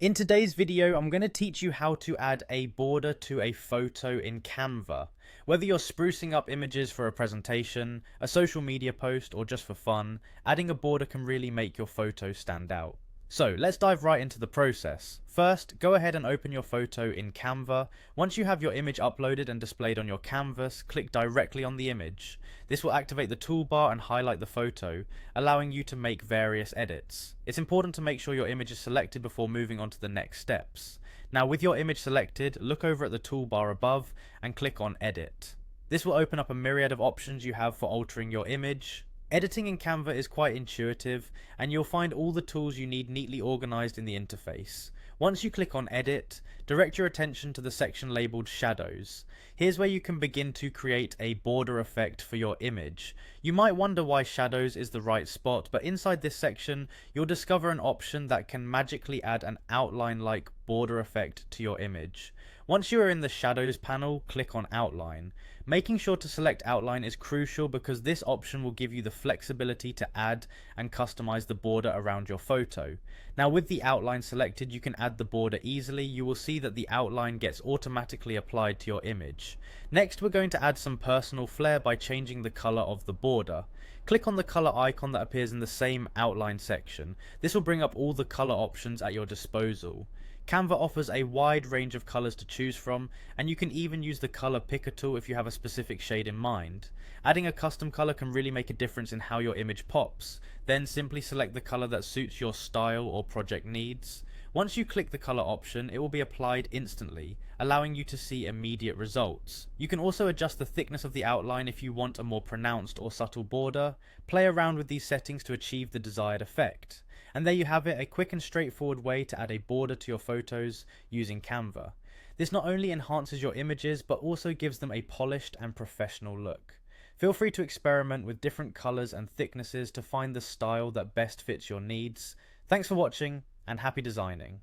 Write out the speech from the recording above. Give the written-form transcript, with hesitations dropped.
In today's video, I'm going to teach you how to add a border to a photo in Canva. Whether you're sprucing up images for a presentation, a social media post, or just for fun, adding a border can really make your photo stand out. So let's dive right into the process. First, go ahead and open your photo in Canva. Once you have your image uploaded and displayed on your canvas, click directly on the image. This will activate the toolbar and highlight the photo, allowing you to make various edits. It's important to make sure your image is selected before moving on to the next steps. Now with your image selected, look over at the toolbar above and click on Edit. This will open up a myriad of options you have for altering your image. Editing in Canva is quite intuitive, and you'll find all the tools you need neatly organized in the interface. Once you click on Edit, direct your attention to the section labeled Shadows. Here's where you can begin to create a border effect for your image. You might wonder why Shadows is the right spot, but inside this section, you'll discover an option that can magically add an outline-like border effect to your image. Once you are in the Shadows panel, click on Outline. Making sure to select Outline is crucial because this option will give you the flexibility to add and customize the border around your photo. Now with the outline selected, you can add the border easily. You will see that the outline gets automatically applied to your image. Next, we're going to add some personal flair by changing the color of the border. Click on the color icon that appears in the same outline section. This will bring up all the color options at your disposal. Canva offers a wide range of colors to choose from, and you can even use the color picker tool if you have a specific shade in mind. Adding a custom color can really make a difference in how your image pops. Then simply select the color that suits your style or project needs. Once you click the color option, it will be applied instantly, allowing you to see immediate results. You can also adjust the thickness of the outline if you want a more pronounced or subtle border. Play around with these settings to achieve the desired effect. And there you have it, a quick and straightforward way to add a border to your photos using Canva. This not only enhances your images, but also gives them a polished and professional look. Feel free to experiment with different colors and thicknesses to find the style that best fits your needs. Thanks for watching, and happy designing.